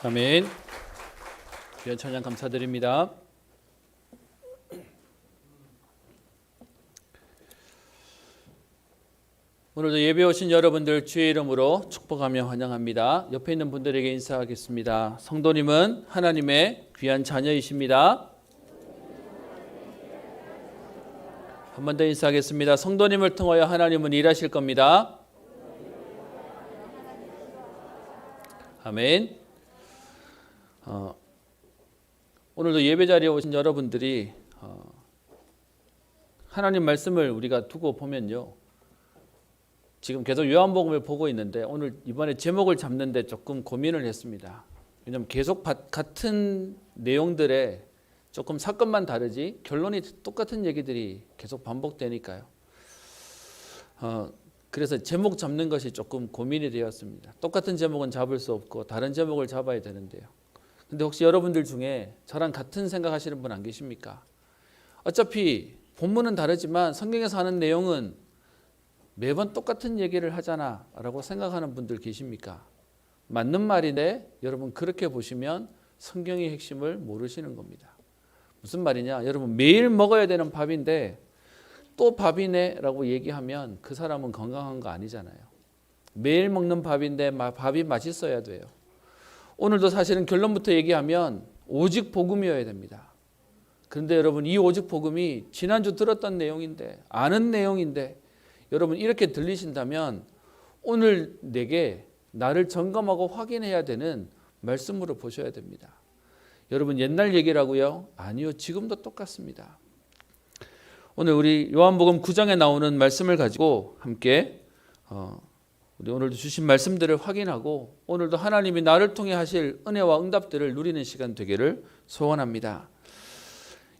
아멘. 귀한 찬양 감사드립니다. 오늘도 예배 오신 여러분들 주의 이름으로 축복하며 환영합니다. 옆에 있는 분들에게 인사하겠습니다. 성도님은 하나님의 귀한 자녀이십니다. 한 번 더 인사하겠습니다. 성도님을 통하여 하나님은 일하실 겁니다. 아멘. 오늘도 예배 자리에 오신 여러분들이 하나님 말씀을 우리가 두고 보면요, 지금 계속 요한복음을 보고 있는데 오늘 이번에 제목을 잡는데 조금 고민을 했습니다. 왜냐하면 계속 같은 내용들에 조금 사건만 다르지 결론이 똑같은 얘기들이 계속 반복되니까요. 그래서 제목 잡는 것이 조금 고민이 되었습니다. 똑같은 제목은 잡을 수 없고 다른 제목을 잡아야 되는데요. 근데 혹시 여러분들 중에 저랑 같은 생각하시는 분 안 계십니까? 어차피 본문은 다르지만 성경에서 하는 내용은 매번 똑같은 얘기를 하잖아 라고 생각하는 분들 계십니까? 맞는 말인데 여러분 그렇게 보시면 성경의 핵심을 모르시는 겁니다. 무슨 말이냐? 여러분 매일 먹어야 되는 밥인데 또 밥이네 라고 얘기하면 그 사람은 건강한 거 아니잖아요. 매일 먹는 밥인데 밥이 맛있어야 돼요. 오늘도 사실은 결론부터 얘기하면 오직 복음이어야 됩니다. 그런데 여러분 이 오직 복음이 지난주 들었던 내용인데 아는 내용인데 여러분 이렇게 들리신다면 오늘 내게 나를 점검하고 확인해야 되는 말씀으로 보셔야 됩니다. 여러분 옛날 얘기라고요? 아니요, 지금도 똑같습니다. 오늘 우리 요한복음 9장에 나오는 말씀을 가지고 함께 우리 오늘도 주신 말씀들을 확인하고 오늘도 하나님이 나를 통해 하실 은혜와 응답들을 누리는 시간 되기를 소원합니다.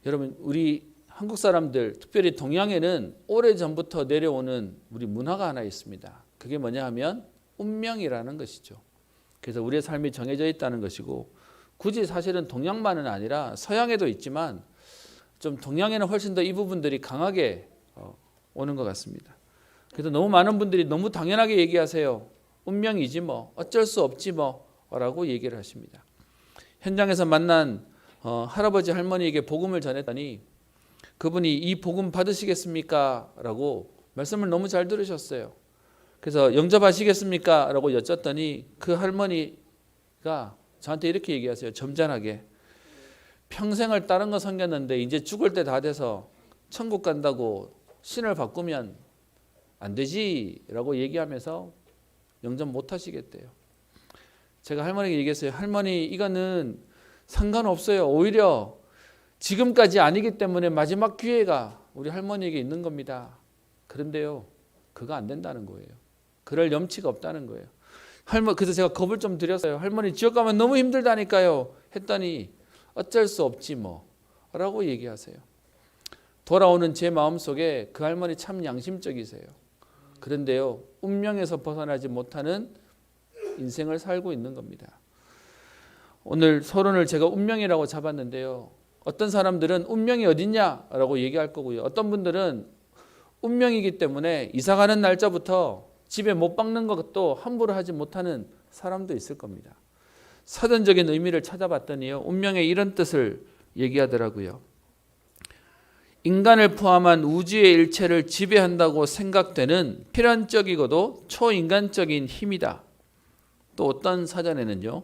여러분 우리 한국 사람들 특별히 동양에는 오래전부터 내려오는 우리 문화가 하나 있습니다. 그게 뭐냐 하면 운명이라는 것이죠. 그래서 우리의 삶이 정해져 있다는 것이고 굳이 사실은 동양만은 아니라 서양에도 있지만 좀 동양에는 훨씬 더 이 부분들이 강하게 오는 것 같습니다. 그래서 너무 많은 분들이 너무 당연하게 얘기하세요. 운명이지 뭐 어쩔 수 없지 뭐 라고 얘기를 하십니다. 현장에서 만난 할아버지 할머니에게 복음을 전했더니 그분이 이 복음 받으시겠습니까? 라고 말씀을 너무 잘 들으셨어요. 그래서 영접하시겠습니까? 라고 여쭸더니 그 할머니가 저한테 이렇게 얘기하세요. 점잖하게. 평생을 다른 거 섬겼는데 이제 죽을 때 다 돼서 천국 간다고 신을 바꾸면 안 되지 라고 얘기하면서 영접 못 하시겠대요. 제가 할머니에게 얘기했어요. 할머니 이거는 상관없어요. 오히려 지금까지 아니기 때문에 마지막 기회가 우리 할머니에게 있는 겁니다. 그런데요. 그거 안 된다는 거예요. 그럴 염치가 없다는 거예요. 그래서 제가 겁을 좀 드렸어요. 할머니 지옥 가면 너무 힘들다니까요. 했더니 어쩔 수 없지 뭐 라고 얘기하세요. 돌아오는 제 마음속에 그 할머니 참 양심적이세요. 그런데요. 운명에서 벗어나지 못하는 인생을 살고 있는 겁니다. 오늘 서론을 제가 운명이라고 잡았는데요. 어떤 사람들은 운명이 어딨냐라고 얘기할 거고요. 어떤 분들은 운명이기 때문에 이사가는 날짜부터 집에 못 박는 것도 함부로 하지 못하는 사람도 있을 겁니다. 사전적인 의미를 찾아봤더니요. 운명의 이런 뜻을 얘기하더라고요. 인간을 포함한 우주의 일체를 지배한다고 생각되는 필연적이고도 초인간적인 힘이다. 또 어떤 사전에는요.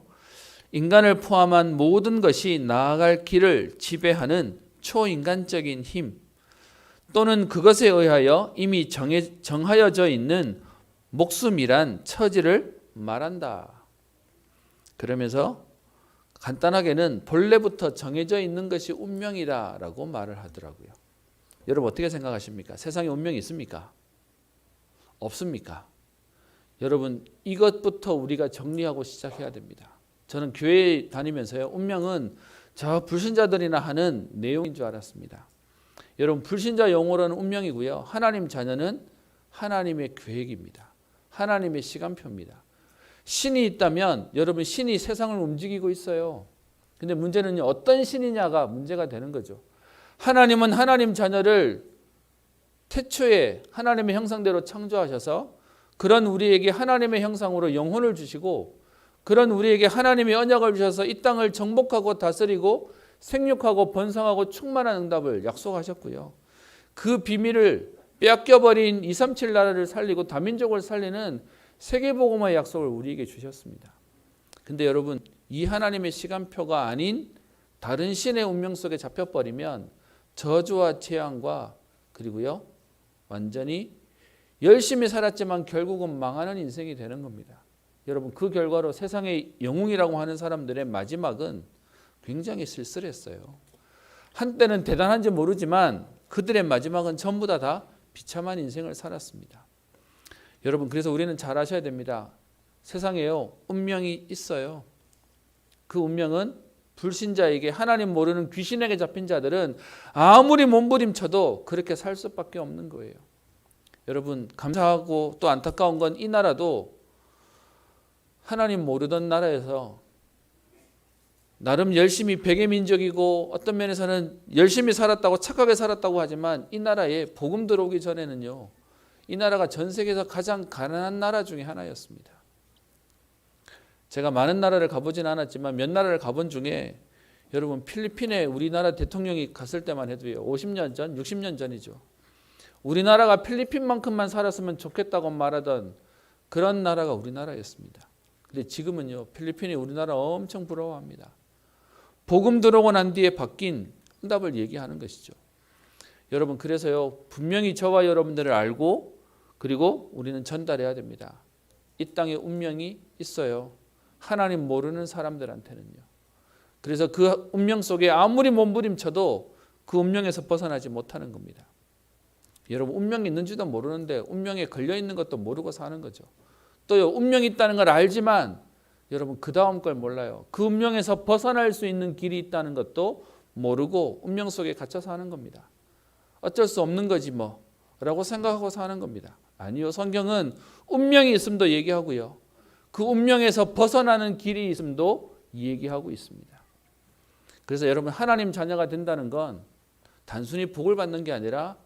인간을 포함한 모든 것이 나아갈 길을 지배하는 초인간적인 힘 또는 그것에 의하여 이미 정하여져 있는 목숨이란 처지를 말한다. 그러면서 간단하게는 본래부터 정해져 있는 것이 운명이다라고 말을 하더라고요. 여러분 어떻게 생각하십니까? 세상에 운명이 있습니까? 없습니까? 여러분 이것부터 우리가 정리하고 시작해야 됩니다. 저는 교회 다니면서요. 운명은 저 불신자들이나 하는 내용인 줄 알았습니다. 여러분 불신자 용어로는 운명이고요. 하나님 자녀는 하나님의 계획입니다. 하나님의 시간표입니다. 신이 있다면 여러분 신이 세상을 움직이고 있어요. 근데 문제는 어떤 신이냐가 문제가 되는 거죠. 하나님은 하나님 자녀를 태초에 하나님의 형상대로 창조하셔서 그런 우리에게 하나님의 형상으로 영혼을 주시고 그런 우리에게 하나님의 언약을 주셔서 이 땅을 정복하고 다스리고 생육하고 번성하고 충만한 응답을 약속하셨고요. 그 비밀을 빼앗겨버린 237 나라를 살리고 다민족을 살리는 세계복음화의 약속을 우리에게 주셨습니다. 근데 여러분 이 하나님의 시간표가 아닌 다른 신의 운명 속에 잡혀버리면 저주와 재앙과 그리고요 완전히 열심히 살았지만 결국은 망하는 인생이 되는 겁니다. 여러분 그 결과로 세상의 영웅이라고 하는 사람들의 마지막은 굉장히 쓸쓸했어요. 한때는 대단한지 모르지만 그들의 마지막은 전부 다 비참한 인생을 살았습니다. 여러분 그래서 우리는 잘 아셔야 됩니다. 세상에요 운명이 있어요. 그 운명은 불신자에게 하나님 모르는 귀신에게 잡힌 자들은 아무리 몸부림쳐도 그렇게 살 수밖에 없는 거예요. 여러분 감사하고 또 안타까운 건 이 나라도 하나님 모르던 나라에서 나름 열심히 백의 민족이고 어떤 면에서는 열심히 살았다고 착하게 살았다고 하지만 이 나라에 복음 들어오기 전에는요. 이 나라가 전 세계에서 가장 가난한 나라 중에 하나였습니다. 제가 많은 나라를 가보진 않았지만 몇 나라를 가본 중에 여러분 필리핀에 우리나라 대통령이 갔을 때만 해도요. 50년 전, 60년 전이죠. 우리나라가 필리핀만큼만 살았으면 좋겠다고 말하던 그런 나라가 우리나라였습니다. 근데 지금은요. 필리핀이 우리나라 엄청 부러워합니다. 복음 들어오고 난 뒤에 바뀐 응답을 얘기하는 것이죠. 여러분 그래서요. 분명히 저와 여러분들을 알고 그리고 우리는 전달해야 됩니다. 이 땅에 운명이 있어요. 하나님 모르는 사람들한테는요. 그래서 그 운명 속에 아무리 몸부림쳐도 그 운명에서 벗어나지 못하는 겁니다. 여러분 운명이 있는지도 모르는데 운명에 걸려있는 것도 모르고 사는 거죠. 또요 운명이 있다는 걸 알지만 여러분 그 다음 걸 몰라요. 그 운명에서 벗어날 수 있는 길이 있다는 것도 모르고 운명 속에 갇혀 사는 겁니다. 어쩔 수 없는 거지 뭐 라고 생각하고 사는 겁니다. 아니요. 성경은 운명이 있음도 얘기하고요. 그 운명에서 벗어나는 길이 있음도 얘기하고 있습니다. 그래서 여러분 하나님 자녀가 된다는 건 단순히 복을 받는 게 아니라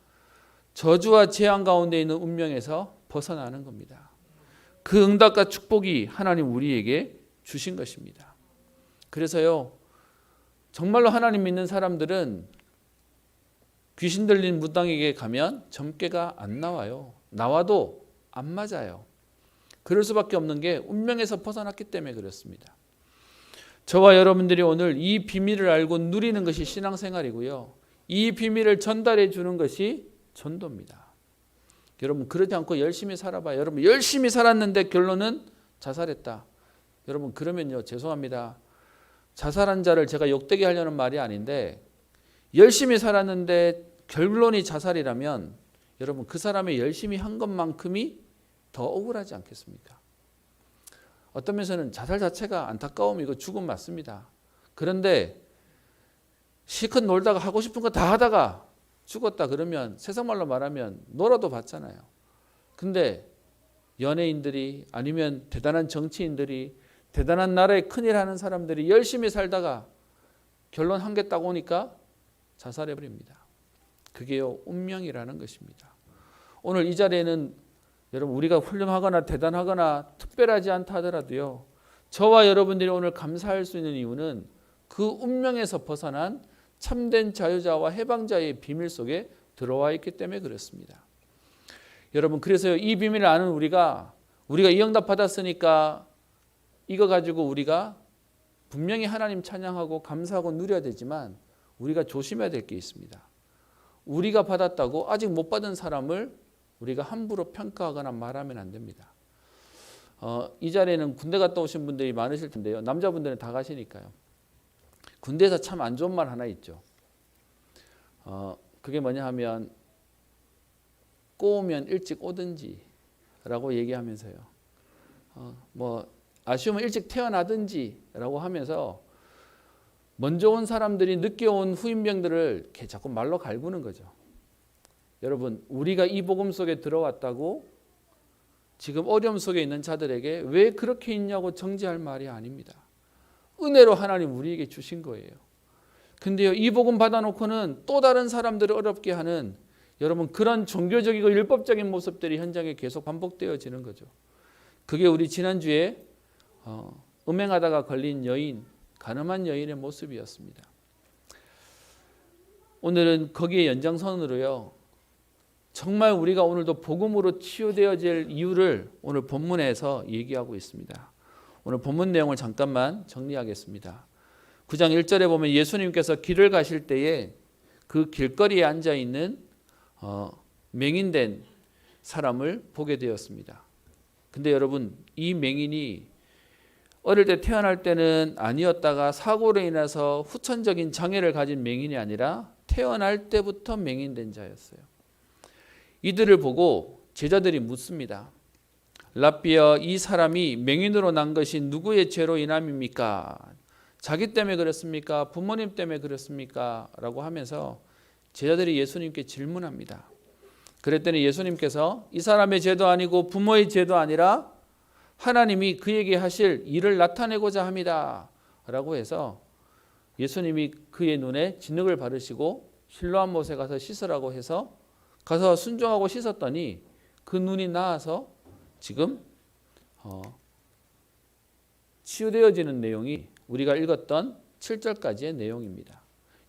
저주와 재앙 가운데 있는 운명에서 벗어나는 겁니다. 그 응답과 축복이 하나님 우리에게 주신 것입니다. 그래서요. 정말로 하나님 믿는 사람들은 귀신 들린 무당에게 가면 점괘가 안 나와요. 나와도 안 맞아요. 그럴 수밖에 없는 게 운명에서 벗어났기 때문에 그렇습니다. 저와 여러분들이 오늘 이 비밀을 알고 누리는 것이 신앙생활이고요. 이 비밀을 전달해 주는 것이 전도입니다. 여러분 그러지 않고 열심히 살아봐요. 여러분 열심히 살았는데 결론은 자살했다. 여러분 그러면요. 죄송합니다. 자살한 자를 제가 욕되게 하려는 말이 아닌데 열심히 살았는데 결론이 자살이라면 여러분 그 사람의 열심히 한 것만큼이 더 억울하지 않겠습니까? 어떤 면에서는 자살 자체가 안타까움이고 죽음 맞습니다. 그런데 실컷 놀다가 하고 싶은 거 다 하다가 죽었다 그러면 세상 말로 말하면 놀아도 받잖아요. 근데 연예인들이 아니면 대단한 정치인들이 대단한 나라에 큰일 하는 사람들이 열심히 살다가 결론 한 개 딱 오니까 자살해버립니다. 그게요 운명이라는 것입니다. 오늘 이 자리에는 여러분 우리가 훌륭하거나 대단하거나 특별하지 않다 하더라도요. 저와 여러분들이 오늘 감사할 수 있는 이유는 그 운명에서 벗어난 참된 자유자와 해방자의 비밀 속에 들어와 있기 때문에 그렇습니다. 여러분 그래서요 이 비밀을 아는 우리가 이 응답 받았으니까 이거 가지고 우리가 분명히 하나님 찬양하고 감사하고 누려야 되지만 우리가 조심해야 될 게 있습니다. 우리가 받았다고 아직 못 받은 사람을 우리가 함부로 평가하거나 말하면 안 됩니다. 이 자리에는 군대 갔다 오신 분들이 많으실 텐데요. 남자분들은 다 가시니까요. 군대에서 참 안 좋은 말 하나 있죠. 그게 뭐냐 하면 꼬우면 일찍 오든지 라고 얘기하면서요. 뭐 아쉬우면 일찍 태어나든지 라고 하면서 먼저 온 사람들이 늦게 온 후임병들을 이렇게 자꾸 말로 갈구는 거죠. 여러분 우리가 이 복음 속에 들어왔다고 지금 어려움 속에 있는 자들에게 왜 그렇게 있냐고 정죄할 말이 아닙니다. 은혜로 하나님 우리에게 주신 거예요. 근데요 이 복음 받아놓고는 또 다른 사람들을 어렵게 하는 여러분 그런 종교적이고 율법적인 모습들이 현장에 계속 반복되어지는 거죠. 그게 우리 지난주에 음행하다가 걸린 여인, 가늠한 여인의 모습이었습니다. 오늘은 거기에 연장선으로요. 정말 우리가 오늘도 복음으로 치유되어질 이유를 오늘 본문에서 얘기하고 있습니다. 오늘 본문 내용을 잠깐만 정리하겠습니다. 9장 1절에 보면 예수님께서 길을 가실 때에 그 길거리에 앉아있는 맹인된 사람을 보게 되었습니다. 근데 여러분 이 맹인이 어릴 때 태어날 때는 아니었다가 사고로 인해서 후천적인 장애를 가진 맹인이 아니라 태어날 때부터 맹인된 자였어요. 이들을 보고 제자들이 묻습니다. 랍비여 이 사람이 맹인으로 난 것이 누구의 죄로 인함입니까? 자기 때문에 그렇습니까? 부모님 때문에 그렇습니까? 라고 하면서 제자들이 예수님께 질문합니다. 그랬더니 예수님께서 이 사람의 죄도 아니고 부모의 죄도 아니라 하나님이 그에게 하실 일을 나타내고자 합니다. 라고 해서 예수님이 그의 눈에 진흙을 바르시고 실로암 못에 가서 씻으라고 해서 가서 순종하고 씻었더니 그 눈이 나아서 지금 치유되어지는 내용이 우리가 읽었던 7절까지의 내용입니다.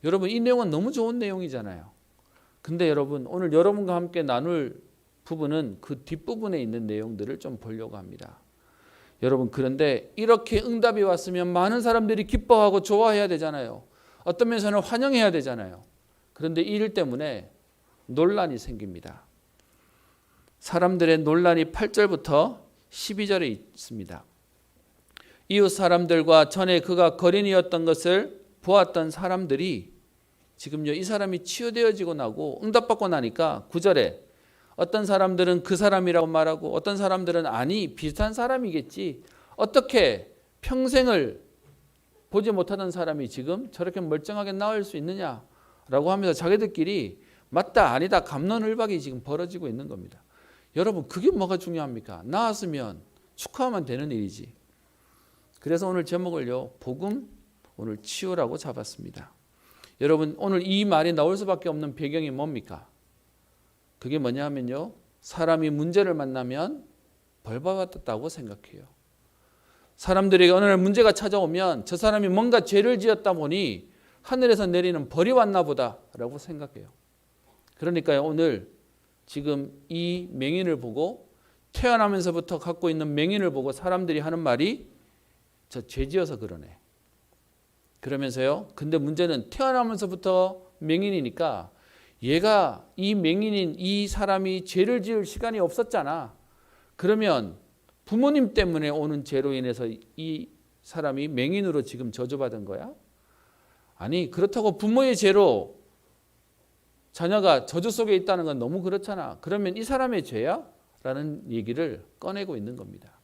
여러분 이 내용은 너무 좋은 내용이잖아요. 근데 여러분 오늘 여러분과 함께 나눌 부분은 그 뒷부분에 있는 내용들을 좀 보려고 합니다. 여러분 그런데 이렇게 응답이 왔으면 많은 사람들이 기뻐하고 좋아해야 되잖아요. 어떤 면에서는 환영해야 되잖아요. 그런데 이 일 때문에 논란이 생깁니다. 사람들의 논란이 8절부터 12절에 있습니다. 이웃 사람들과 전에 그가 거린이었던 것을 보았던 사람들이 지금요 이 사람이 치유되어지고 나고 응답받고 나니까 9절에 어떤 사람들은 그 사람이라고 말하고 어떤 사람들은 아니 비슷한 사람이겠지 어떻게 평생을 보지 못하던 사람이 지금 저렇게 멀쩡하게 나을 수 있느냐라고 하면서 자기들끼리 맞다 아니다 갑론을박이 지금 벌어지고 있는 겁니다. 여러분 그게 뭐가 중요합니까? 나았으면 축하하면 되는 일이지. 그래서 오늘 제목을요, 복음 오늘 치유라고 잡았습니다. 여러분 오늘 이 말이 나올 수밖에 없는 배경이 뭡니까? 그게 뭐냐 하면요, 사람이 문제를 만나면 벌 받았다고 생각해요. 사람들에게 어느 날 문제가 찾아오면 저 사람이 뭔가 죄를 지었다 보니 하늘에서 내리는 벌이 왔나 보다라고 생각해요. 그러니까요, 오늘 지금 이 맹인을 보고, 태어나면서부터 갖고 있는 맹인을 보고 사람들이 하는 말이 저 죄 지어서 그러네. 그러면서요, 근데 문제는 태어나면서부터 맹인이니까 얘가 이 맹인인 이 사람이 죄를 지을 시간이 없었잖아. 그러면 부모님 때문에 오는 죄로 인해서 이 사람이 맹인으로 지금 저주받은 거야? 아니, 그렇다고 부모의 죄로 자녀가 저주 속에 있다는 건 너무 그렇잖아. 그러면 이 사람의 죄야? 라는 얘기를 꺼내고 있는 겁니다.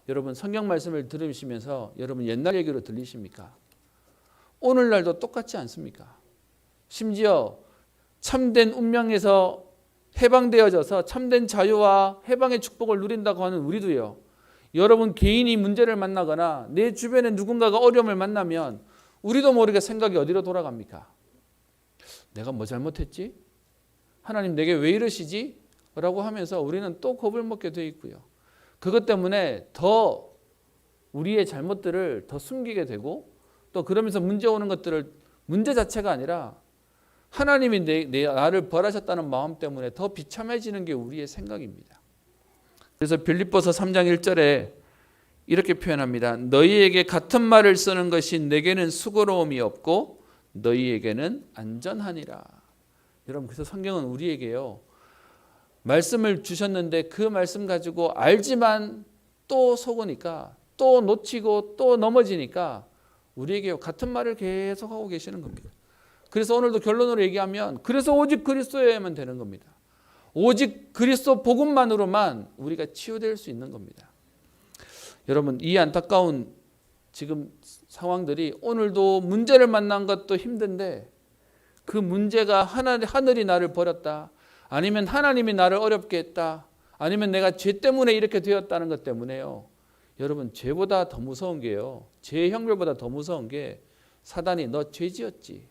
여러분 성경 말씀을 들으시면서 여러분 옛날 얘기로 들리십니까? 오늘날도 똑같지 않습니까? 심지어 참된 운명에서 해방되어져서 참된 자유와 해방의 축복을 누린다고 하는 우리도요, 여러분 개인이 문제를 만나거나 내 주변에 누군가가 어려움을 만나면 우리도 모르게 생각이 어디로 돌아갑니까? 내가 뭐 잘못했지? 하나님 내게 왜 이러시지? 라고 하면서 우리는 또 겁을 먹게 돼 있고요. 그것 때문에 더 우리의 잘못들을 더 숨기게 되고, 또 그러면서 문제 오는 것들을 문제 자체가 아니라 하나님이 나를 벌하셨다는 마음 때문에 더 비참해지는 게 우리의 생각입니다. 그래서 빌립보서 3장 1절에 이렇게 표현합니다. 너희에게 같은 말을 쓰는 것이 내게는 수고로움이 없고 너희에게는 안전하니라. 여러분 그래서 성경은 우리에게요, 말씀을 주셨는데 그 말씀 가지고 알지만 또 속으니까, 또 놓치고 또 넘어지니까 우리에게 같은 말을 계속 하고 계시는 겁니다. 그래서 오늘도 결론으로 얘기하면 그래서 오직 그리스도여야만 되는 겁니다. 오직 그리스도 복음만으로만 우리가 치유될 수 있는 겁니다. 여러분 이 안타까운 지금 상황들이, 오늘도 문제를 만난 것도 힘든데 그 문제가 하늘이 나를 버렸다, 아니면 하나님이 나를 어렵게 했다, 아니면 내가 죄 때문에 이렇게 되었다는 것 때문에요, 여러분 죄보다 더 무서운 게요, 죄의 형벌보다 더 무서운 게 사단이 너 죄 지었지,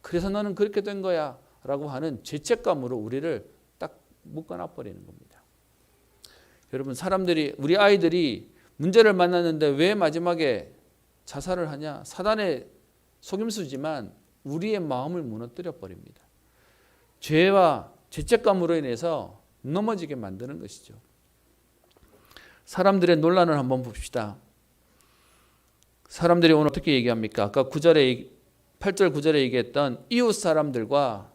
그래서 너는 그렇게 된 거야 라고 하는 죄책감으로 우리를 딱 묶어놔 버리는 겁니다. 여러분 사람들이, 우리 아이들이 문제를 만났는데 왜 마지막에 자살을 하냐? 사단의 속임수지만 우리의 마음을 무너뜨려 버립니다. 죄와 죄책감으로 인해서 넘어지게 만드는 것이죠. 사람들의 논란을 한번 봅시다. 사람들이 오늘 어떻게 얘기합니까? 아까 8절 9절에 얘기했던 이웃 사람들과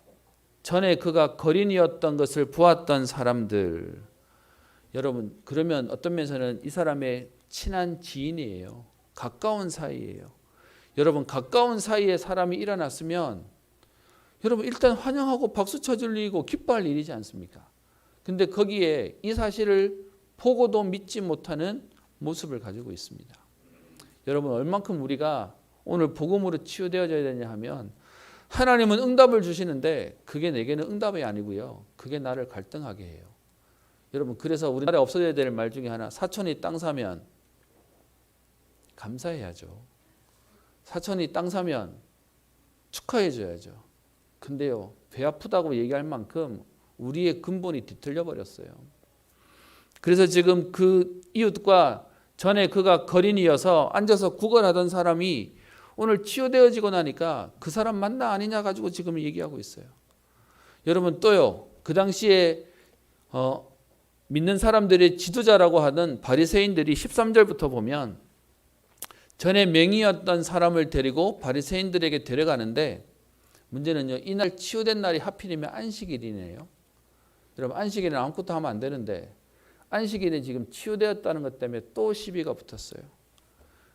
전에 그가 거린이었던 것을 보았던 사람들. 여러분 그러면 어떤 면에서는 이 사람의 친한 지인이에요. 가까운 사이예요. 여러분 가까운 사이에 사람이 일어났으면 여러분 일단 환영하고 박수 쳐줄리고 기뻐할 일이지 않습니까? 근데 거기에 이 사실을 보고도 믿지 못하는 모습을 가지고 있습니다. 여러분 얼만큼 우리가 오늘 복음으로 치유되어져야 되냐 하면, 하나님은 응답을 주시는데 그게 내게는 응답이 아니고요, 그게 나를 갈등하게 해요. 여러분 그래서 우리나라에 없어져야 될 말 중에 하나, 사촌이 땅 사면 감사해야죠. 사촌이 땅 사면 축하해 줘야죠. 근데요 배 아프다고 얘기할 만큼 우리의 근본이 뒤틀려 버렸어요. 그래서 지금 그 이웃과 전에 그가 거린이어서 앉아서 구걸하던 사람이 오늘 치유되어지고 나니까 그 사람 맞나 아니냐 가지고 지금 얘기하고 있어요. 여러분 또요, 그 당시에 믿는 사람들의 지도자라고 하는 바리새인들이 13절부터 보면 전에 맹인이었던 사람을 데리고 바리새인들에게 데려가는데, 문제는요 이날 치유된 날이 하필이면 안식일이네요. 여러분 안식일에는 아무것도 하면 안 되는데 안식일에 지금 치유되었다는 것 때문에 또 시비가 붙었어요.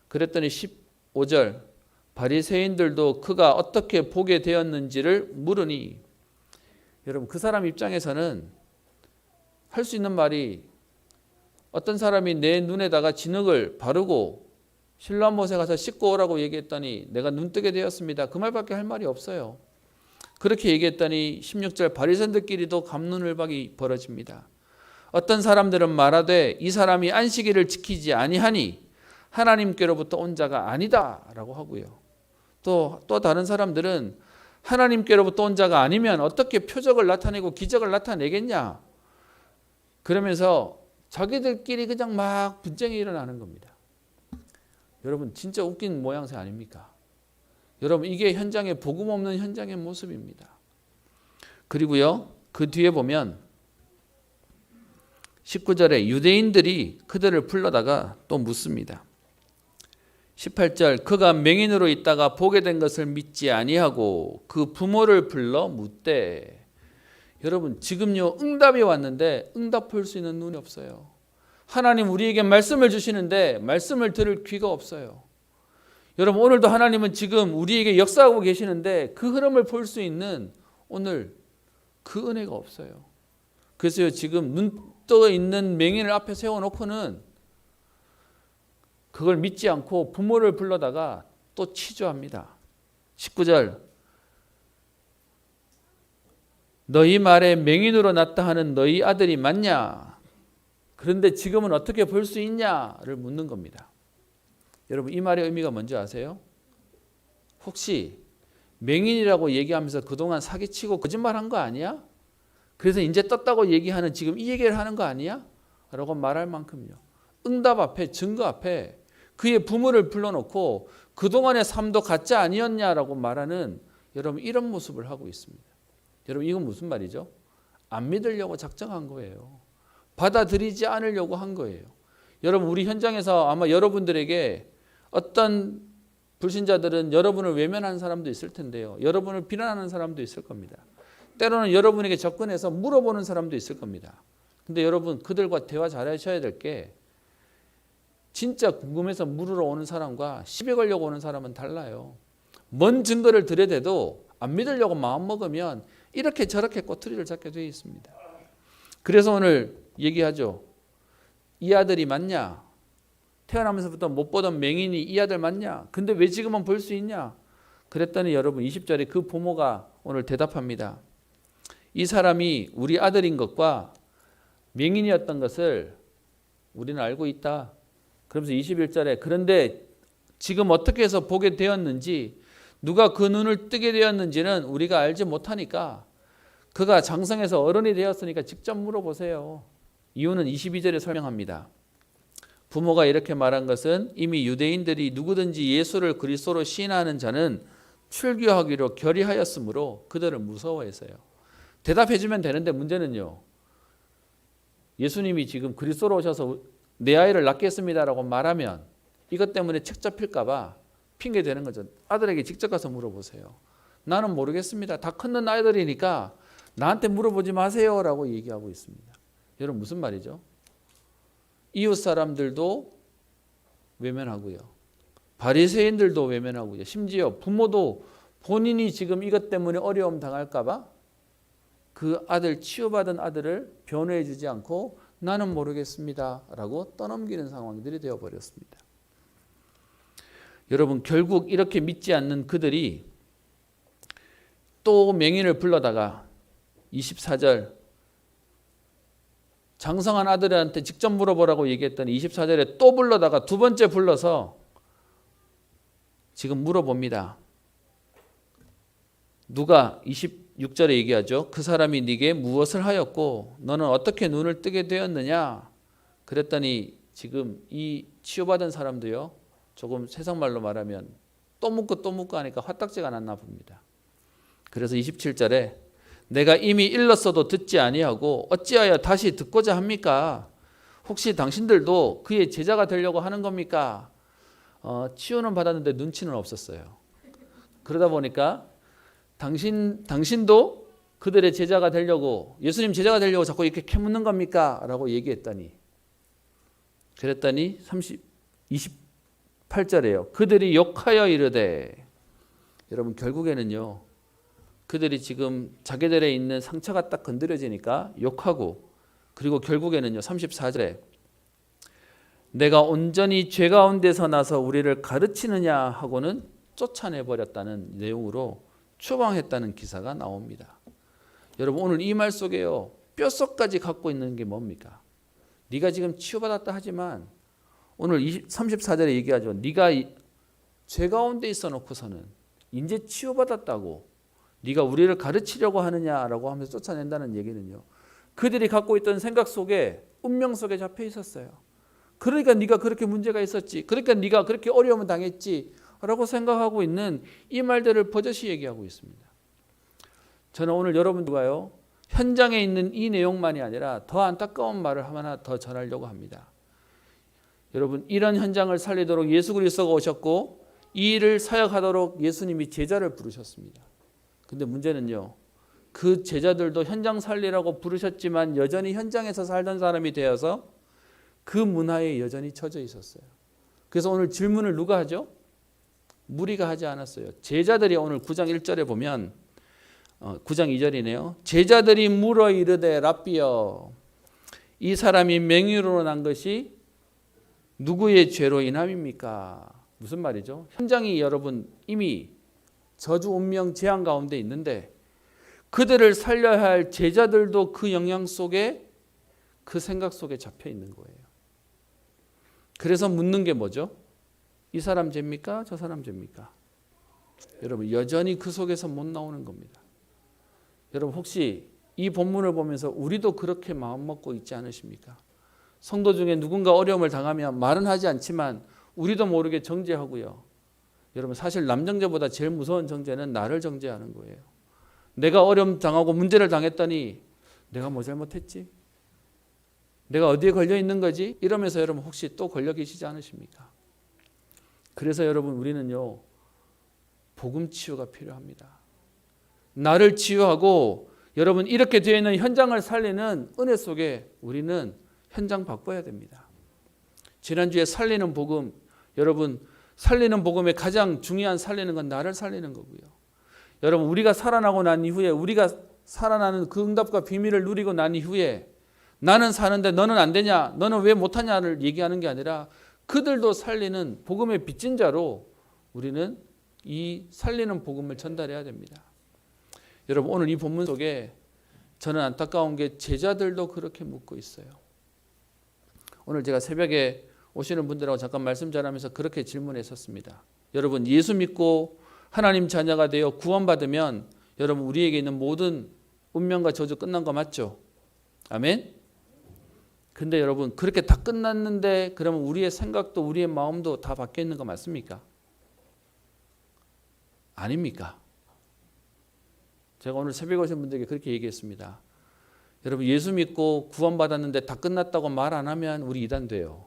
그랬더니 15절, 바리새인들도 그가 어떻게 보게 되었는지를 물으니, 여러분 그 사람 입장에서는 할 수 있는 말이, 어떤 사람이 내 눈에다가 진흙을 바르고 실로암 못에 가서 씻고 오라고 얘기했더니 내가 눈뜨게 되었습니다. 그 말밖에 할 말이 없어요. 그렇게 얘기했더니 16절 바리새인들끼리도 갑론을박이 벌어집니다. 어떤 사람들은 말하되 이 사람이 안식일을 지키지 아니하니 하나님께로부터 온 자가 아니다라고 하고요. 또 다른 사람들은 하나님께로부터 온 자가 아니면 어떻게 표적을 나타내고 기적을 나타내겠냐? 그러면서 자기들끼리 그냥 막 분쟁이 일어나는 겁니다. 여러분 진짜 웃긴 모양새 아닙니까? 여러분 이게 현장에 복음 없는 현장의 모습입니다. 그리고요. 그 뒤에 보면 19절에 유대인들이 그들을 불러다가 또 묻습니다. 18절 그가 맹인으로 있다가 보게 된 것을 믿지 아니하고 그 부모를 불러 묻되. 여러분 지금요 응답이 왔는데 응답할 수 있는 눈이 없어요. 하나님 우리에게 말씀을 주시는데 말씀을 들을 귀가 없어요. 여러분 오늘도 하나님은 지금 우리에게 역사하고 계시는데 그 흐름을 볼 수 있는 오늘 그 은혜가 없어요. 그래서 지금 눈 떠 있는 맹인을 앞에 세워놓고는 그걸 믿지 않고 부모를 불러다가 또 치조합니다. 19절 너희 말에 맹인으로 났다 하는 너희 아들이 맞냐? 그런데 지금은 어떻게 볼 수 있냐를 묻는 겁니다. 여러분 이 말의 의미가 뭔지 아세요? 혹시 맹인이라고 얘기하면서 그동안 사기치고 거짓말한 거 아니야? 그래서 이제 떴다고 얘기하는 지금 이 얘기를 하는 거 아니야? 라고 말할 만큼요. 응답 앞에 증거 앞에 그의 부모를 불러놓고 그동안의 삶도 가짜 아니었냐라고 말하는 여러분 이런 모습을 하고 있습니다. 여러분 이건 무슨 말이죠? 안 믿으려고 작정한 거예요. 받아들이지 않으려고 한 거예요. 여러분 우리 현장에서 아마 여러분들에게 어떤 불신자들은 여러분을 외면하는 사람도 있을 텐데요. 여러분을 비난하는 사람도 있을 겁니다. 때로는 여러분에게 접근해서 물어보는 사람도 있을 겁니다. 근데 여러분 그들과 대화 잘하셔야 될 게 진짜 궁금해서 물으러 오는 사람과 시비 걸려고 오는 사람은 달라요. 뭔 증거를 들여대도 안 믿으려고 마음먹으면 이렇게 저렇게 꼬투리를 잡게 되어 있습니다. 그래서 오늘 얘기하죠. 이 아들이 맞냐? 태어나면서부터 못 보던 맹인이 이 아들 맞냐? 근데 왜 지금은 볼 수 있냐? 그랬더니 여러분 20절에 그 부모가 오늘 대답합니다. 이 사람이 우리 아들인 것과 맹인이었던 것을 우리는 알고 있다. 그러면서 21절에 그런데 지금 어떻게 해서 보게 되었는지 누가 그 눈을 뜨게 되었는지는 우리가 알지 못하니까 그가 장성해서 어른이 되었으니까 직접 물어보세요. 이유는 22절에 설명합니다. 부모가 이렇게 말한 것은 이미 유대인들이 누구든지 예수를 그리스도로 시인하는 자는 출교하기로 결의하였으므로 그들을 무서워해서요. 대답해 주면 되는데 문제는요. 예수님이 지금 그리스도로 오셔서 내 아이를 낳겠습니다라고 말하면 이것 때문에 책 잡힐까 봐 핑계 대는 거죠. 아들에게 직접 가서 물어보세요. 나는 모르겠습니다. 다 컸는 아이들이니까 나한테 물어보지 마세요라고 얘기하고 있습니다. 여러분 무슨 말이죠? 이웃 사람들도 외면하고요. 바리새인들도 외면하고요. 심지어 부모도 본인이 지금 이것 때문에 어려움 당할까 봐 그 아들 치유받은 아들을 변호해 주지 않고 나는 모르겠습니다 라고 떠넘기는 상황들이 되어버렸습니다. 여러분 결국 이렇게 믿지 않는 그들이 또 맹인을 불러다가 24절 장성한 아들한테 직접 물어보라고 얘기했더니 24절에 또 불러다가 두 번째 불러서 지금 물어봅니다. 누가 26절에 얘기하죠. 그 사람이 네게 무엇을 하였고 너는 어떻게 눈을 뜨게 되었느냐. 그랬더니 지금 이 치유받은 사람도요. 조금 세상말로 말하면 또 묻고 하니까 화딱지가 났나 봅니다. 그래서 27절에 내가 이미 일렀어도 듣지 아니하고 어찌하여 다시 듣고자 합니까? 혹시 당신들도 그의 제자가 되려고 하는 겁니까? 치유는 받았는데 눈치는 없었어요. 그러다 보니까 당신도 그들의 제자가 되려고 예수님 제자가 되려고 자꾸 이렇게 캐묻는 겁니까? 라고 얘기했더니 그랬더니 28절에요. 그들이 욕하여 이르되 여러분 결국에는요. 그들이 지금 자기들에 있는 상처가 딱 건드려지니까 욕하고 그리고 결국에는요. 34절에 내가 온전히 죄 가운데서 나서 우리를 가르치느냐 하고는 쫓아내버렸다는 내용으로 추방했다는 기사가 나옵니다. 여러분 오늘 이 말 속에요, 뼛속까지 갖고 있는 게 뭡니까? 네가 지금 치유받았다 하지만 오늘 34절에 얘기하죠. 네가 죄 가운데 있어 놓고서는 이제 치유받았다고 네가 우리를 가르치려고 하느냐라고 하면서 쫓아낸다는 얘기는요, 그들이 갖고 있던 생각 속에, 운명 속에 잡혀 있었어요. 그러니까 네가 그렇게 문제가 있었지, 그러니까 네가 그렇게 어려움을 당했지 라고 생각하고 있는 이 말들을 버젓이 얘기하고 있습니다. 저는 오늘 여러분들과요, 현장에 있는 이 내용만이 아니라 더 안타까운 말을 하나 더 전하려고 합니다. 여러분, 이런 현장을 살리도록 예수 그리스도가 오셨고 이 일을 사역하도록 예수님이 제자를 부르셨습니다. 근데 문제는요, 그 제자들도 현장 살리라고 부르셨지만 여전히 현장에서 살던 사람이 되어서 그 문화에 여전히 처져 있었어요. 그래서 오늘 질문을 누가 하죠? 무리가 하지 않았어요. 제자들이 오늘 9장 1절에 보면 9장 2절이네요. 제자들이 물어 이르되 랍비여, 이 사람이 맹인으로 난 것이 누구의 죄로 인함입니까? 무슨 말이죠? 현장이 여러분 이미 저주 운명 재앙 가운데 있는데 그들을 살려야 할 제자들도 그 영향 속에, 그 생각 속에 잡혀 있는 거예요. 그래서 묻는 게 뭐죠? 이 사람 죄입니까? 저 사람 죄입니까? 여러분 여전히 그 속에서 못 나오는 겁니다. 여러분 혹시 이 본문을 보면서 우리도 그렇게 마음먹고 있지 않으십니까? 성도 중에 누군가 어려움을 당하면 말은 하지 않지만 우리도 모르게 정죄하고요. 여러분 사실 남정죄보다 제일 무서운 정죄는 나를 정죄하는 거예요. 내가 어려움 당하고 문제를 당했더니 내가 뭐 잘못했지? 내가 어디에 걸려 있는 거지? 이러면서 여러분 혹시 또 걸려 계시지 않으십니까? 그래서 여러분 우리는요, 복음 치유가 필요합니다. 나를 치유하고 여러분 이렇게 되어 있는 현장을 살리는 은혜 속에 우리는 현장 바꿔야 됩니다. 지난주에 살리는 복음, 여러분 살리는 복음의 가장 중요한 살리는 건 나를 살리는 거고요. 여러분 우리가 살아나고 난 이후에, 우리가 살아나는 그 응답과 비밀을 누리고 난 이후에 나는 사는데 너는 안 되냐, 너는 왜 못하냐를 얘기하는 게 아니라 그들도 살리는 복음의 빚진 자로 우리는 이 살리는 복음을 전달해야 됩니다. 여러분 오늘 이 본문 속에 저는 안타까운 게 제자들도 그렇게 묻고 있어요. 오늘 제가 새벽에 오시는 분들하고 잠깐 말씀 전하면서 그렇게 질문했었습니다. 여러분 예수 믿고 하나님 자녀가 되어 구원받으면 여러분 우리에게 있는 모든 운명과 저주 끝난 거 맞죠? 아멘? 근데 여러분 그렇게 다 끝났는데 그러면 우리의 생각도 우리의 마음도 다 바뀌어 있는 거 맞습니까? 아닙니까? 제가 오늘 새벽에 오신 분들에게 그렇게 얘기했습니다. 여러분 예수 믿고 구원받았는데 다 끝났다고 말 안 하면 우리 이단 돼요.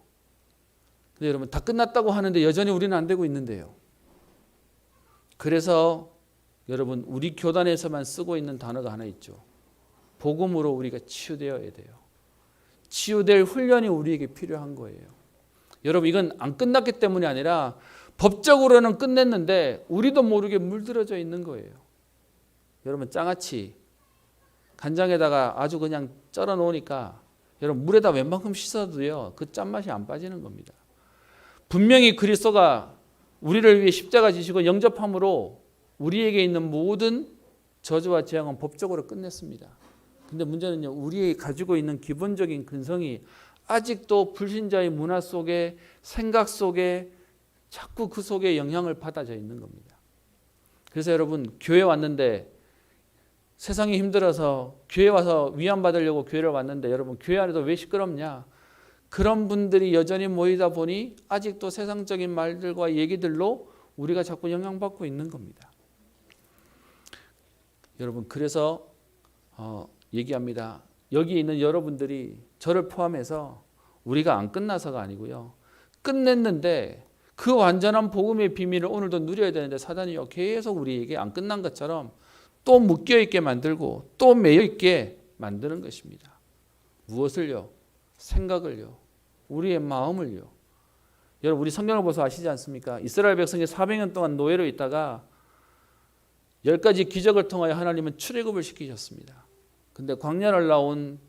근데 여러분 다 끝났다고 하는데 여전히 우리는 안 되고 있는데요. 그래서 여러분 우리 교단에서만 쓰고 있는 단어가 하나 있죠. 복음으로 우리가 치유되어야 돼요. 치유될 훈련이 우리에게 필요한 거예요. 여러분 이건 안 끝났기 때문이 아니라 법적으로는 끝냈는데 우리도 모르게 물들어져 있는 거예요. 여러분 장아찌 간장에다가 아주 그냥 쩔어 놓으니까 여러분 물에다 웬만큼 씻어도요 그 짠맛이 안 빠지는 겁니다. 분명히 그리스도가 우리를 위해 십자가 지시고 영접함으로 우리에게 있는 모든 저주와 재앙은 법적으로 끝냈습니다. 근데 문제는요, 우리 가지고 있는 기본적인 근성이 아직도 불신자의 문화 속에, 생각 속에 자꾸 그 속에 영향을 받아져 있는 겁니다. 그래서 여러분 교회 왔는데 세상이 힘들어서 교회 와서 위안받으려고 교회를 왔는데 여러분 교회 안에도 왜 시끄럽냐? 그런 분들이 여전히 모이다 보니 아직도 세상적인 말들과 얘기들로 우리가 자꾸 영향받고 있는 겁니다. 여러분 그래서 얘기합니다. 여기 있는 여러분들이 저를 포함해서 우리가 안 끝나서가 아니고요. 끝냈는데 그 완전한 복음의 비밀을 오늘도 누려야 되는데 사단이요 계속 우리에게 안 끝난 것처럼 또 묶여있게 만들고 또 매여있게 만드는 것입니다. 무엇을요? 생각을요. 우리의 마음을요. 여러분 우리 성경을 보셔서 아시지 않습니까? 이스라엘 백성이 400년 동안 노예로 있다가 10가지 기적을 통하여 하나님은 출애굽을 시키셨습니다. 근데 광야를 나온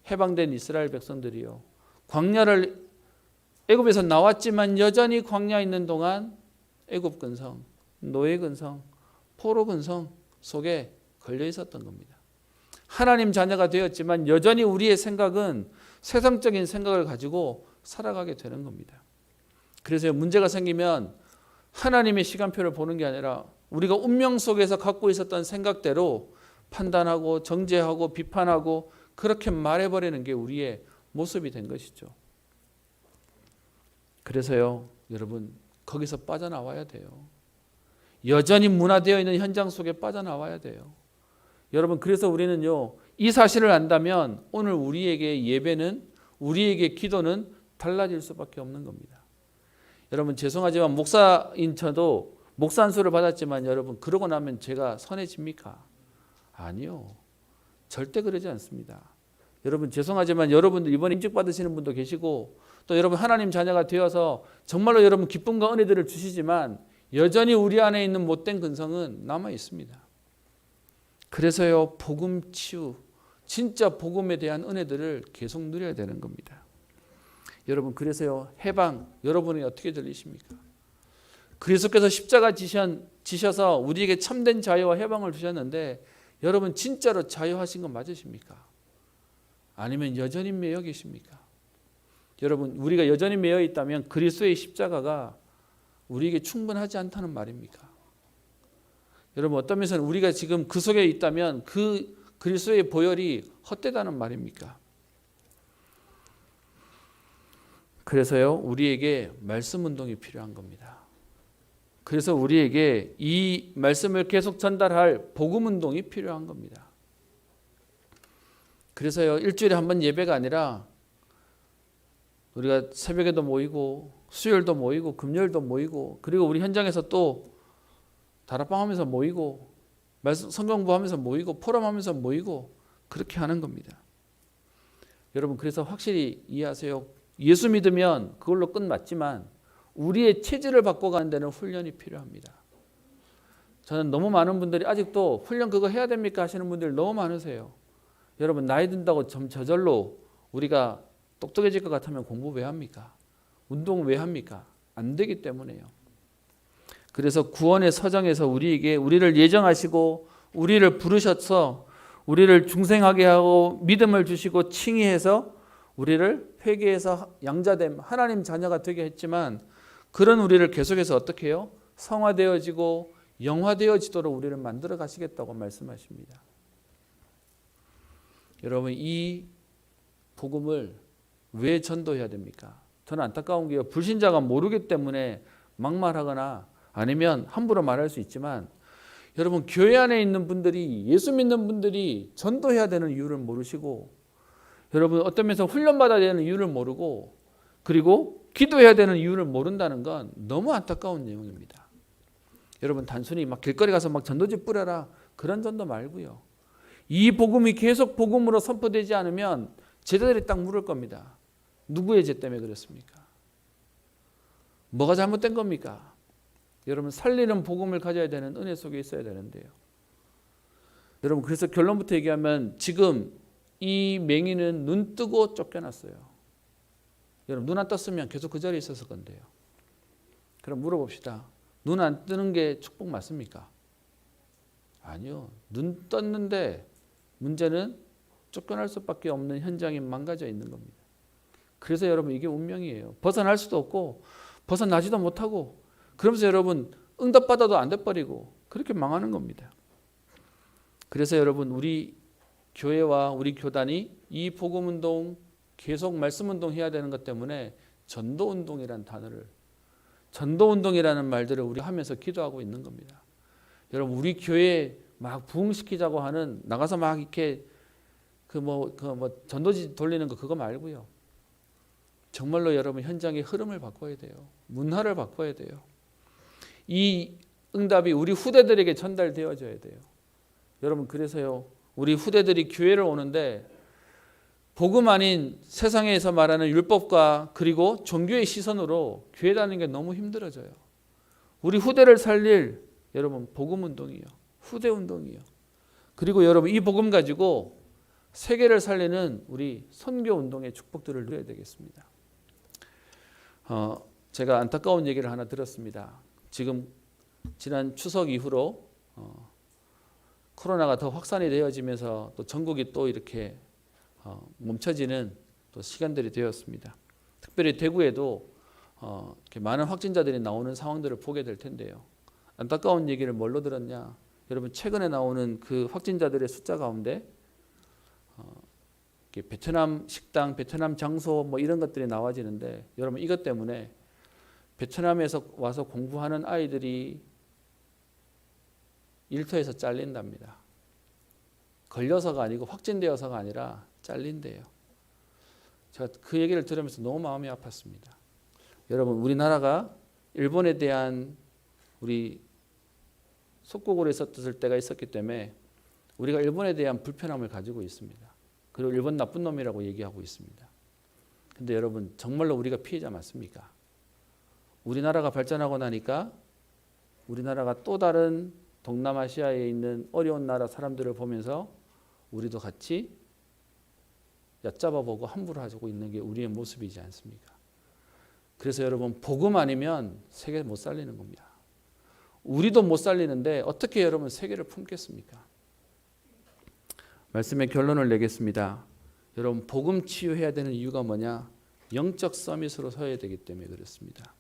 해방된 이스라엘 백성들이요. 광야를 애굽에서 나왔지만 여전히 광야에 있는 동안 애굽 근성, 노예 근성, 포로 근성 속에 걸려 있었던 겁니다. 하나님 자녀가 되었지만 여전히 우리의 생각은 세상적인 생각을 가지고 살아가게 되는 겁니다. 그래서 문제가 생기면 하나님의 시간표를 보는 게 아니라 우리가 운명 속에서 갖고 있었던 생각대로 판단하고 정죄하고 비판하고 그렇게 말해버리는 게 우리의 모습이 된 것이죠. 그래서요, 여러분, 거기서 빠져나와야 돼요. 여전히 문화되어 있는 현장 속에 빠져나와야 돼요. 여러분, 그래서 우리는요, 이 사실을 안다면 오늘 우리에게 예배는, 우리에게 기도는 달라질 수밖에 없는 겁니다. 여러분, 죄송하지만 목사인 저도 목사 안수를 받았지만 여러분, 그러고 나면 제가 선해집니까? 아니요. 절대 그러지 않습니다. 여러분, 죄송하지만 여러분들 이번에 임직 받으시는 분도 계시고 또 여러분 하나님 자녀가 되어서 정말로 여러분 기쁨과 은혜들을 주시지만 여전히 우리 안에 있는 못된 근성은 남아 있습니다. 그래서요, 복음 치유, 진짜 복음에 대한 은혜들을 계속 누려야 되는 겁니다. 여러분, 그래서요, 해방, 여러분이 어떻게 들리십니까? 그리스도께서 십자가 지셔서 우리에게 참된 자유와 해방을 주셨는데 여러분 진짜로 자유하신 건 맞으십니까? 아니면 여전히 매여 계십니까? 여러분, 우리가 여전히 매여 있다면 그리스도의 십자가가 우리에게 충분하지 않다는 말입니까? 여러분, 어떤 면에서는 우리가 지금 그 속에 있다면 그 그리스도의 보혈이 헛되다는 말입니까? 그래서요, 우리에게 말씀 운동이 필요한 겁니다. 그래서 우리에게 이 말씀을 계속 전달할 복음 운동이 필요한 겁니다. 그래서요, 일주일에 한 번 예배가 아니라 우리가 새벽에도 모이고 수요일도 모이고 금요일도 모이고 그리고 우리 현장에서 또 다락방 하면서 모이고 성경 공부하면서 모이고 포럼하면서 모이고 그렇게 하는 겁니다. 여러분, 그래서 확실히 이해하세요. 예수 믿으면 그걸로 끝 맞지만 우리의 체질을 바꿔가는 데는 훈련이 필요합니다. 저는 너무 많은 분들이 아직도 훈련 그거 해야 됩니까 하시는 분들이 너무 많으세요. 여러분, 나이 든다고 저절로 우리가 똑똑해질 것 같으면 공부 왜 합니까? 운동 왜 합니까? 안 되기 때문에요. 그래서 구원의 서정에서 우리를 예정하시고 우리를 부르셔서 우리를 중생하게 하고 믿음을 주시고 칭의해서 우리를 회개해서 양자됨 하나님 자녀가 되게 했지만 그런 우리를 계속해서 어떻게 해요? 성화되어지고 영화되어지도록 우리를 만들어 가시겠다고 말씀하십니다. 여러분, 이 복음을 왜 전도해야 됩니까? 저는 안타까운 게요, 불신자가 모르기 때문에 막말하거나 아니면 함부로 말할 수 있지만 여러분, 교회 안에 있는 분들이, 예수 믿는 분들이 전도해야 되는 이유를 모르시고 여러분, 어떤 면에서 훈련받아야 되는 이유를 모르고 그리고 기도해야 되는 이유를 모른다는 건 너무 안타까운 내용입니다. 여러분, 단순히 막 길거리 가서 막 전도지 뿌려라 그런 전도 말고요, 이 복음이 계속 복음으로 선포되지 않으면 제자들이 딱 물을 겁니다. 누구의 죄 때문에 그렇습니까? 뭐가 잘못된 겁니까? 여러분, 살리는 복음을 가져야 되는 은혜 속에 있어야 되는데요. 여러분, 그래서 결론부터 얘기하면 지금 이 맹인은 눈 뜨고 쫓겨났어요. 여러분, 눈 안 떴으면 계속 그 자리에 있었을 건데요. 그럼 물어봅시다. 눈 안 뜨는 게 축복 맞습니까? 아니요. 눈 떴는데 문제는 쫓겨날 수밖에 없는 현장이 망가져 있는 겁니다. 그래서 여러분, 이게 운명이에요. 벗어날 수도 없고 벗어나지도 못하고 그러면서 여러분 응답받아도 안 돼버리고 그렇게 망하는 겁니다. 그래서 여러분, 우리 교회와 우리 교단이 이 복음운동 계속 말씀운동 해야 되는 것 때문에 전도운동이라는 단어를, 전도운동이라는 말들을 우리 하면서 기도하고 있는 겁니다. 여러분, 우리 교회 막 부흥시키자고 하는, 나가서 막 이렇게 전도지 돌리는 거 그거 말고요, 정말로 여러분 현장의 흐름을 바꿔야 돼요. 문화를 바꿔야 돼요. 이 응답이 우리 후대들에게 전달되어져야 돼요. 여러분, 그래서요, 우리 후대들이 교회를 오는데 복음 아닌 세상에서 말하는 율법과 그리고 종교의 시선으로 교회 다니는 게 너무 힘들어져요. 우리 후대를 살릴 여러분 복음 운동이요, 후대 운동이요. 그리고 여러분, 이 복음 가지고 세계를 살리는 우리 선교 운동의 축복들을 누려야 되겠습니다. 제가 안타까운 얘기를 하나 들었습니다. 지금 지난 추석 이후로 코로나가 더 확산이 되어지면서 또 전국이 또 이렇게 멈춰지는 또 시간들이 되었습니다. 특별히 대구에도 이렇게 많은 확진자들이 나오는 상황들을 보게 될 텐데요. 안타까운 얘기를 뭘로 들었냐? 여러분 최근에 나오는 그 확진자들의 숫자 가운데 베트남 식당, 베트남 장소 뭐 이런 것들이 나와지는데 여러분 이것 때문에 베트남에서 와서 공부하는 아이들이 일터에서 잘린답니다. 걸려서가 아니고 확진되어서가 아니라 잘린대요. 제가 그 얘기를 들으면서 너무 마음이 아팠습니다. 여러분 우리나라가 일본에 대한 우리 속국으로 있었을 때가 있었기 때문에 우리가 일본에 대한 불편함을 가지고 있습니다. 그리고 일본 나쁜 놈이라고 얘기하고 있습니다. 근데 여러분 정말로 우리가 피해자 맞습니까? 우리나라가 발전하고 나니까 우리나라가 또 다른 동남아시아에 있는 어려운 나라 사람들을 보면서 우리도 같이 얕잡아보고 함부로 하고 있는 게 우리의 모습이지 않습니까? 그래서 여러분 복음 아니면 세계 못 살리는 겁니다. 우리도 못 살리는데 어떻게 여러분 세계를 품겠습니까? 말씀의 결론을 내겠습니다. 여러분 복음 치유해야 되는 이유가 뭐냐? 영적 서밋으로 서야 되기 때문에 그렇습니다.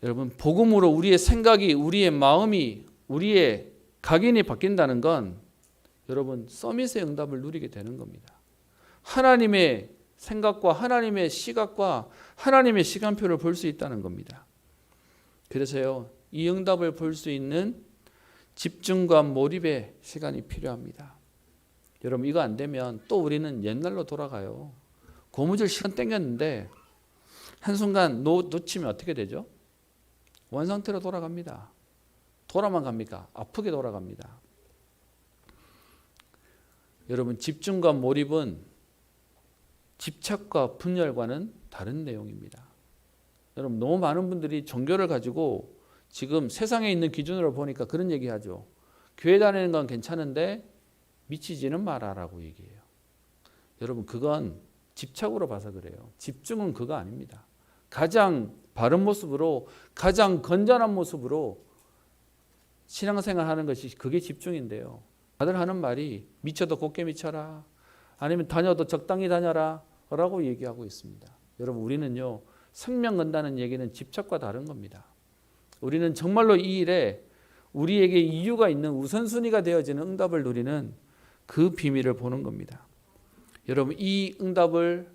여러분 복음으로 우리의 생각이, 우리의 마음이, 우리의 각인이 바뀐다는 건 여러분 서밋의 응답을 누리게 되는 겁니다. 하나님의 생각과 하나님의 시각과 하나님의 시간표를 볼 수 있다는 겁니다. 그래서요 이 응답을 볼 수 있는 집중과 몰입의 시간이 필요합니다. 여러분 이거 안 되면 또 우리는 옛날로 돌아가요. 고무줄 시간 땡겼는데 한순간 놓치면 어떻게 되죠? 원상태로 돌아갑니다. 돌아만 갑니까? 아프게 돌아갑니다. 여러분 집중과 몰입은 집착과 분열과는 다른 내용입니다. 여러분 너무 많은 분들이 종교를 가지고 지금 세상에 있는 기준으로 보니까 그런 얘기하죠. 교회 다니는 건 괜찮은데 미치지는 마라라고 얘기해요. 여러분 그건 집착으로 봐서 그래요. 집중은 그거 아닙니다. 가장 바른 모습으로 가장 건전한 모습으로 신앙생활 하는 것이 그게 집중인데요. 다들 하는 말이 미쳐도 곱게 미쳐라. 아니면 다녀도 적당히 다녀라 라고 얘기하고 있습니다. 여러분 우리는요 생명 건다는 얘기는 집착과 다른 겁니다. 우리는 정말로 이 일에 우리에게 이유가 있는 우선순위가 되어지는 응답을 누리는 그 비밀을 보는 겁니다. 여러분 이 응답을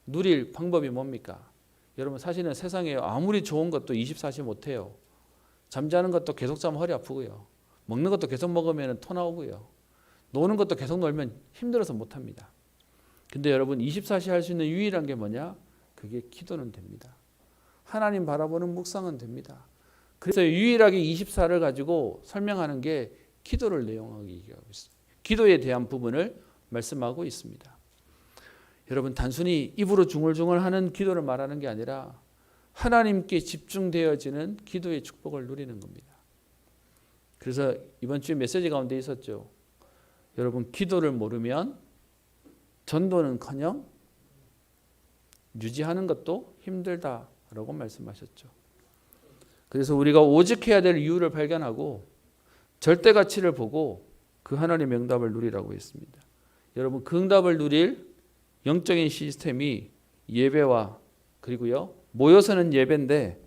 누릴 방법이 뭡니까? 여러분 사실은 세상에 아무리 좋은 것도 24시 못해요. 잠자는 것도 계속 자면 허리 아프고요. 먹는 것도 계속 먹으면 토 나오고요. 노는 것도 계속 놀면 힘들어서 못합니다. 근데 여러분 24시 할 수 있는 유일한 게 뭐냐? 그게 기도는 됩니다. 하나님 바라보는 묵상은 됩니다. 그래서 유일하게 24를 가지고 설명하는 게 기도를 내용하고 얘기하고 있습니다. 기도에 대한 부분을 말씀하고 있습니다. 여러분 단순히 입으로 중얼중얼하는 기도를 말하는 게 아니라 하나님께 집중되어지는 기도의 축복을 누리는 겁니다. 그래서 이번 주에 메시지 가운데 있었죠. 여러분 기도를 모르면 전도는커녕 유지하는 것도 힘들다라고 말씀하셨죠. 그래서 우리가 오직해야 될 이유를 발견하고 절대 가치를 보고 그 하나님의 응답을 누리라고 했습니다. 여러분 그 응답을 누릴 영적인 시스템이 예배와 그리고요 모여서는 예배인데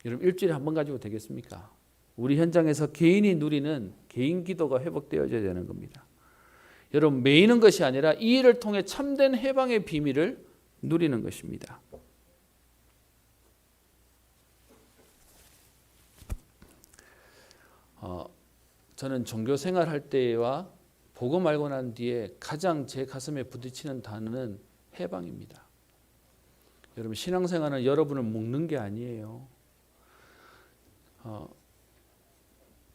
여러분 일주일에 한 번 가지고 되겠습니까? 우리 현장에서 개인이 누리는 개인 기도가 회복되어져야 되는 겁니다. 여러분 매이는 것이 아니라 이 일을 통해 참된 해방의 비밀을 누리는 것입니다. 저는 종교 생활할 때와 복음 알고 난 뒤에 가장 제 가슴에 부딪히는 단어는 해방입니다. 여러분 신앙생활은 여러분을 묶는 게 아니에요.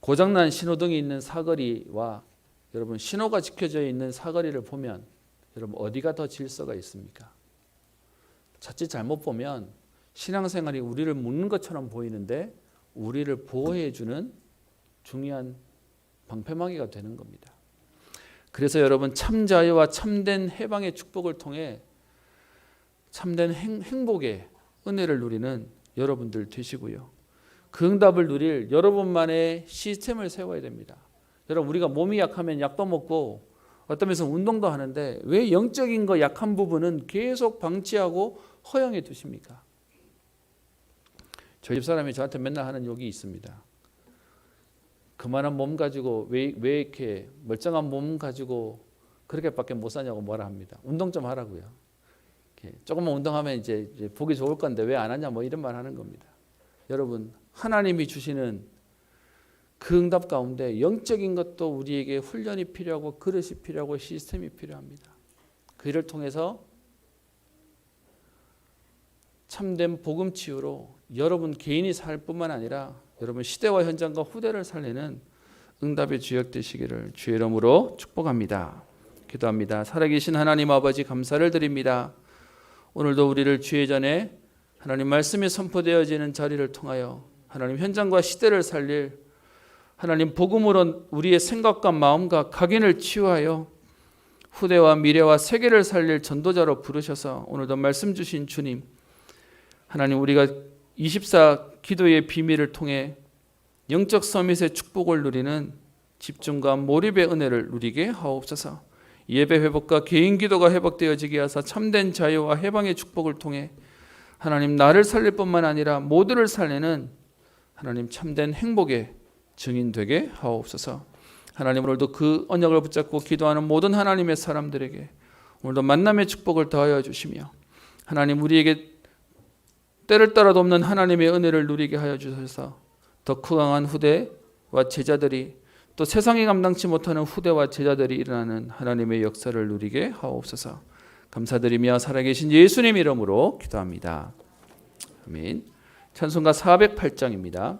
고장난 신호등이 있는 사거리와 여러분 신호가 지켜져 있는 사거리를 보면 여러분 어디가 더 질서가 있습니까? 자칫 잘못 보면 신앙생활이 우리를 묶는 것처럼 보이는데 우리를 보호해주는 중요한 방패막이가 되는 겁니다. 그래서 여러분 참 자유와 참된 해방의 축복을 통해 참된 행복의 은혜를 누리는 여러분들 되시고요. 그 응답을 누릴 여러분만의 시스템을 세워야 됩니다. 여러분, 우리가 몸이 약하면 약도 먹고 어떤 면에서 운동도 하는데 왜 영적인 거 약한 부분은 계속 방치하고 허용해 두십니까? 저희 집사람이 저한테 맨날 하는 욕이 있습니다. 그만한 몸 가지고 왜 이렇게 멀쩡한 몸 가지고 그렇게밖에 못 사냐고 뭐라 합니다. 운동 좀 하라고요. 조금만 운동하면 이제 보기 좋을 건데 왜 안 하냐 뭐 이런 말 하는 겁니다. 여러분, 하나님이 주시는 그 응답 가운데 영적인 것도 우리에게 훈련이 필요하고 그릇이 필요하고 시스템이 필요합니다. 그 일을 통해서 참된 복음 치유로 여러분 개인이 살 뿐만 아니라 여러분 시대와 현장과 후대를 살리는 응답의 주역 되시기를 주의 이름으로 축복합니다. 기도합니다. 살아계신 하나님 아버지 감사를 드립니다. 오늘도 우리를 주의 전에 하나님 말씀이 선포되어지는 자리를 통하여 하나님 현장과 시대를 살릴 하나님 복음으로 우리의 생각과 마음과 각인을 치유하여 후대와 미래와 세계를 살릴 전도자로 부르셔서 오늘도 말씀 주신 주님, 하나님 우리가 24 기도의 비밀을 통해 영적 서밋의 축복을 누리는 집중과 몰입의 은혜를 누리게 하옵소서. 예배 회복과 개인 기도가 회복되어지게 하사 참된 자유와 해방의 축복을 통해 하나님 나를 살릴 뿐만 아니라 모두를 살리는 하나님 참된 행복의 증인 되게 하옵소서. 하나님 오늘도 그 언약을 붙잡고 기도하는 모든 하나님의 사람들에게 오늘도 만남의 축복을 더하여 주시며 하나님 우리에게 때를 따라도 없는 하나님의 은혜를 누리게 하여 주셔서 더 강한 후대와 제자들이 또 세상이 감당치 못하는 후대와 제자들이 일어나는 하나님의 역사를 누리게 하옵소서. 감사드리며 살아계신 예수님 이름으로 기도합니다. 아멘. 찬송가 408장입니다.